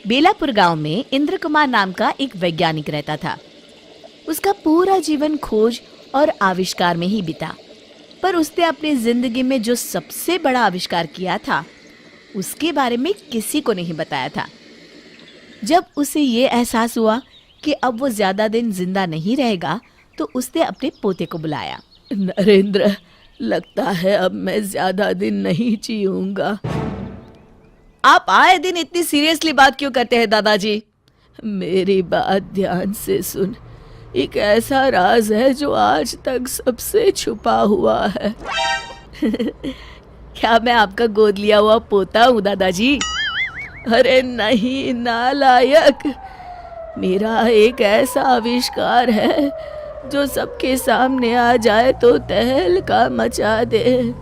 बेलापुर गांव में इंद्र कुमार नाम का एक वैज्ञानिक रहता था। उसका पूरा जीवन खोज और आविष्कार में ही बीता, पर उसने अपनी जिंदगी में जो सबसे बड़ा आविष्कार किया था उसके बारे में किसी को नहीं बताया था। जब उसे ये एहसास हुआ कि अब वो ज्यादा दिन जिंदा नहीं रहेगा तो उसने अपने पोते को बुलाया। नरेंद्र, लगता है अब मैं ज्यादा दिन नहीं जीऊंगा। आप आए दिन इतनी सीरियसली बात क्यों करते हैं दादाजी? मेरी बात ध्यान से सुन। एक ऐसा राज है जो आज तक सबसे छुपा हुआ है। क्या मैं आपका गोद लिया हुआ पोता हूँ दादाजी? अरे नहीं नालायक, मेरा एक ऐसा आविष्कार है जो सबके सामने आ जाए तो तहलका मचा दे।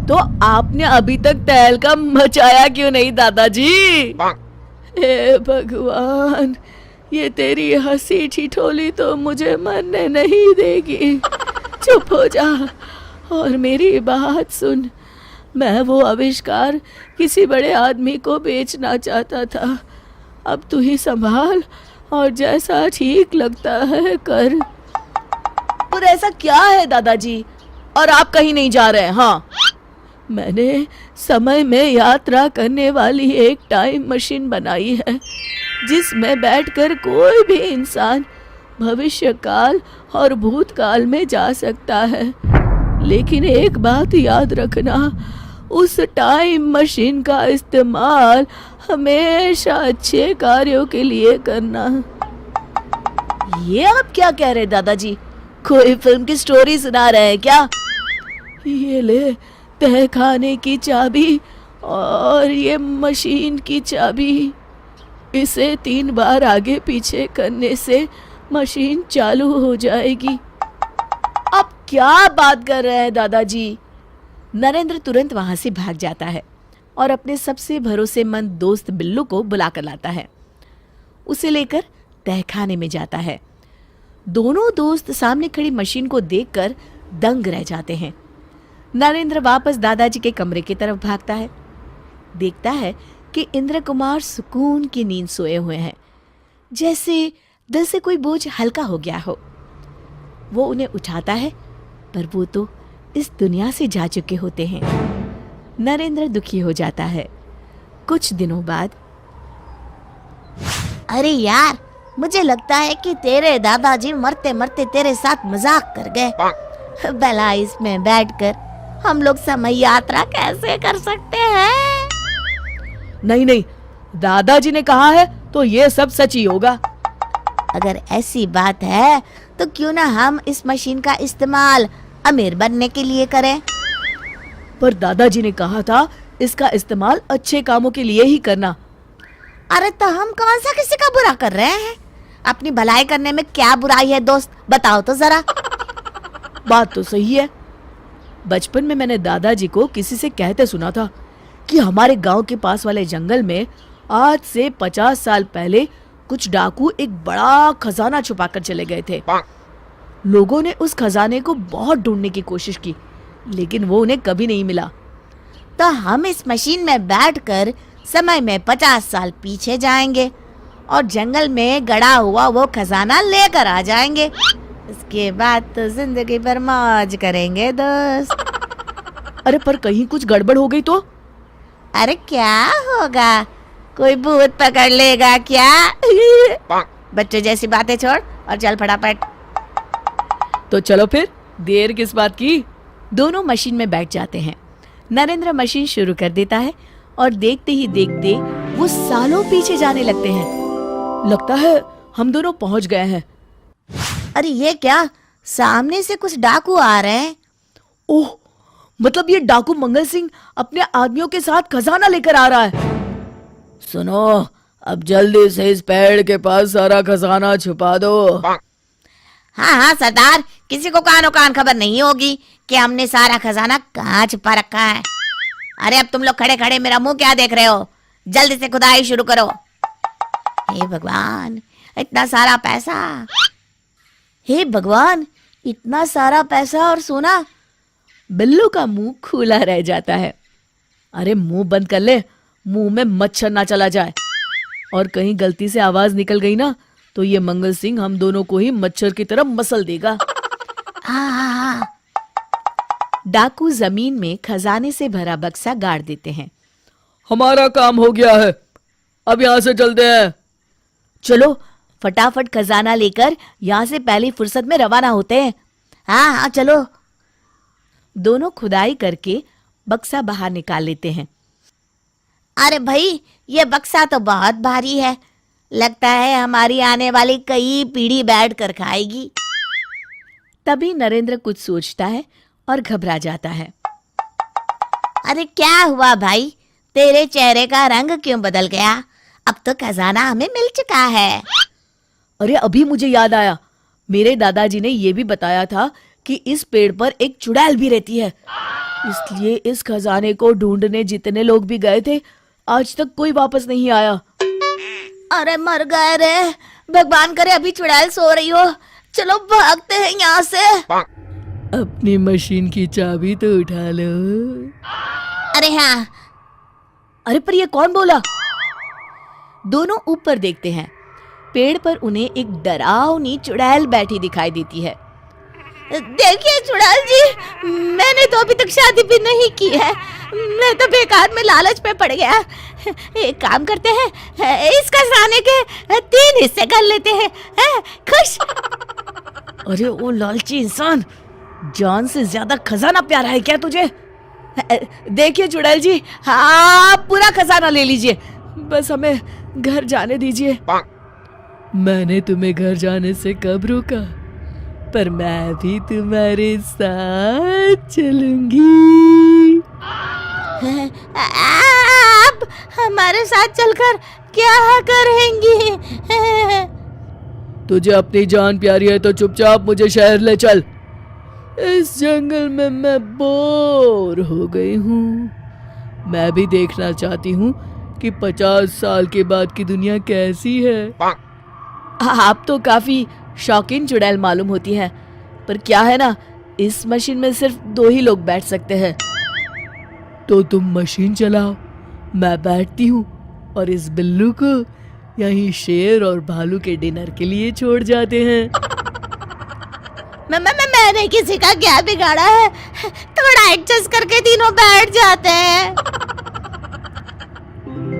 तो आपने अभी तक तहलका मचाया क्यों नहीं दादाजी? हे भगवान, ये तेरी हंसी ठिठोली तो मुझे मरने नहीं देगी। चुप हो जा और मेरी बात सुन। मैं वो आविष्कार किसी बड़े आदमी को बेचना चाहता था। अब तू ही संभाल और जैसा ठीक लगता है कर। पर ऐसा क्या है दादाजी? और आप कहीं नहीं जा रहे हैं? हाँ, मैंने समय में यात्रा करने वाली एक टाइम मशीन बनाई है जिसमें बैठकर कोई भी इंसान भविष्य काल और भूतकाल में जा सकता है। लेकिन एक बात याद रखना, उस टाइम मशीन का इस्तेमाल हमेशा अच्छे कार्यों के लिए करना। ये आप क्या कह रहे हैं दादाजी? कोई फिल्म की स्टोरी सुना रहे हैं क्या? ये ले तहखाने की चाबी और ये मशीन की चाबी। इसे 3 बार आगे पीछे करने से मशीन चालू हो जाएगी। आप क्या बात कर रहे हैं दादाजी? नरेंद्र तुरंत वहां से भाग जाता है और अपने सबसे भरोसेमंद दोस्त बिल्लू को बुलाकर लाता है। उसे लेकर तहखाने में जाता है। दोनों दोस्त सामने खड़ी मशीन को देखकर दंग रह जाते हैं। नरेंद्र वापस दादाजी के कमरे की तरफ भागता है। देखता है कि इंद्र कुमार सुकून की नींद सोए हुए हैं, जैसे दिल से कोई बोझ हल्का हो गया हो। वो उन्हें उठाता है, पर वो तो इस दुनिया से जा चुके होते हैं। नरेंद्र दुखी हो जाता है। कुछ दिनों बाद, अरे यार, मुझे लगता है कि तेरे दादाजी मरते मरते तेरे साथ मजाक कर गए। भला इसमें बैठकर हम लोग समय यात्रा कैसे कर सकते हैं? नहीं नहीं, दादाजी ने कहा है तो ये सब सच ही होगा। अगर ऐसी बात है तो क्यों ना हम इस मशीन का इस्तेमाल अमीर बनने के लिए करें? पर दादाजी ने कहा था इसका इस्तेमाल अच्छे कामों के लिए ही करना। अरे तो हम कौन सा किसी का बुरा कर रहे हैं? अपनी भलाई करने में क्या बुराई है दोस्त, बताओ तो जरा। बात तो सही है। बचपन में मैंने दादाजी को किसी से कहते सुना था कि हमारे गांव के पास वाले जंगल में आज से 50 साल पहले कुछ डाकू एक बड़ा खजाना छुपाकर चले गए थे। लोगों ने उस खजाने को बहुत ढूंढने की कोशिश की, लेकिन वो उन्हें कभी नहीं मिला। तो हम इस मशीन में बैठकर समय में 50 साल पीछे जाएंगे और जंगल में गड़ा हुआ वो खजाना लेकर आ जाएंगे। इसके बाद तो जिंदगी भर मौज करेंगे दोस्त। अरे पर कहीं कुछ गड़बड़ हो गई तो? अरे क्या होगा, कोई भूत पकड़ लेगा क्या? बच्चे जैसी बातें छोड़ और चल फटाफट। तो चलो फिर, देर किस बात की? दोनों मशीन में बैठ जाते हैं। नरेंद्र मशीन शुरू कर देता है और देखते ही देखते वो सालों पीछे जाने लगते हैं। लगता है हम दोनों पहुंच गए हैं। अरे ये क्या, सामने से कुछ डाकू आ रहे हैं। ओह, मतलब ये डाकू मंगल सिंह अपने आदमियों के साथ खजाना लेकर आ रहा है। सुनो, अब जल्दी से इस पेड़ के पास सारा खजाना छुपा दो। हाँ हाँ सरदार, किसी को कानो कान खबर नहीं होगी कि हमने सारा खजाना कहाँ छुपा रखा है। अरे अब तुम लोग खड़े खड़े मेरा मुंह क्या देख रहे हो? जल्दी से खुदाई शुरू करो। हे भगवान, इतना सारा पैसा! हे भगवान, इतना सारा पैसा और सोना! बिल्लू का मुंह खुला रह जाता है। अरे मुंह बंद कर ले, मुंह में मच्छर ना चला जाए। और कहीं गलती से आवाज निकल गई ना तो ये मंगल सिंह हम दोनों को ही मच्छर की तरह मसल देगा। हाँ। डाकू जमीन में खजाने से भरा बक्सा गाड़ देते हैं। हमारा काम हो गया है, अब यहाँ से चलते हैं। चलो फटाफट खजाना लेकर यहाँ से पहली फुर्सत में रवाना होते हैं। हाँ चलो। दोनों खुदाई करके बक्सा बाहर निकाल लेते हैं। अरे भाई, ये बक्सा तो बहुत भारी है, लगता है हमारी आने वाली कई पीढ़ी बैठ कर खाएगी। तभी नरेंद्र कुछ सोचता है और घबरा जाता है। अरे क्या हुआ भाई, तेरे चेहरे का रंग क्यों बदल गया? अब तो खजाना हमें मिल चुका है। अरे अभी मुझे याद आया, मेरे दादाजी ने ये भी बताया था कि इस पेड़ पर एक चुड़ैल भी रहती है, इसलिए इस खजाने को ढूंढने जितने लोग भी गए थे आज तक कोई वापस नहीं आया। अरे मर गए रे, भगवान करे अभी चुड़ैल सो रही हो। चलो भागते हैं यहाँ से। अपनी मशीन की चाबी तो उठा लो। अरे हाँ। अरे पर ये कौन बोला? दोनों ऊपर देखते हैं। पेड़ पर उन्हें एक डरावनी चुड़ैल बैठी दिखाई देती है। देखिए चुड़ैल जी, मैंने तो अभी तक शादी भी नहीं की है, मैं तो बेकार में लालच पे पड़ गया। एक काम करते हैं, इस खजाने के 3 हिस्से कर लेते हैं, खुश? अरे ओ लालची इंसान, जान से ज्यादा खजाना प्यारा है क्या तुझे? देखिए चुड़ैल जी, हाँ पूरा खजाना ले लीजिए, बस हमें घर जाने दीजिए। मैंने तुम्हें घर जाने से कब रोका, पर मैं भी तुम्हारे साथ चलूंगी। आप हमारे साथ चलकर क्या करेंगी? तुझे अपनी जान प्यारी है तो चुपचाप मुझे शहर ले चल। इस जंगल में मैं बोर हो गई हूँ। मैं भी देखना चाहती हूँ कि 50 साल के बाद की दुनिया कैसी है। आप तो काफी शौकीन चुड़ैल मालूम होती है, पर क्या है ना, इस मशीन में सिर्फ 2 ही लोग बैठ सकते हैं। तो तुम मशीन चलाओ, मैं बैठती हूँ और इस बिल्लू को यहीं शेर और भालू के डिनर के लिए छोड़ जाते हैं। मैंने किसी का क्या बिगाड़ा है, थोड़ा एडजस्ट करके तीनों बैठ जाते हैं।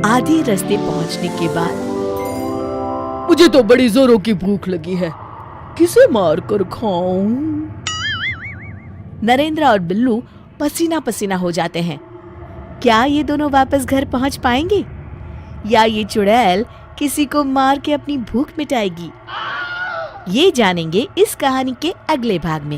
आधे रास्ते पहुंचने के बाद मुझे तो बड़ी जोरों की भूख लगी है, किसे मार कर खाऊं? नरेंद्र और बिल्लू पसीना पसीना हो जाते हैं। क्या ये दोनों वापस घर पहुंच पाएंगे या ये चुड़ैल किसी को मार के अपनी भूख मिटाएगी? ये जानेंगे इस कहानी के अगले भाग में।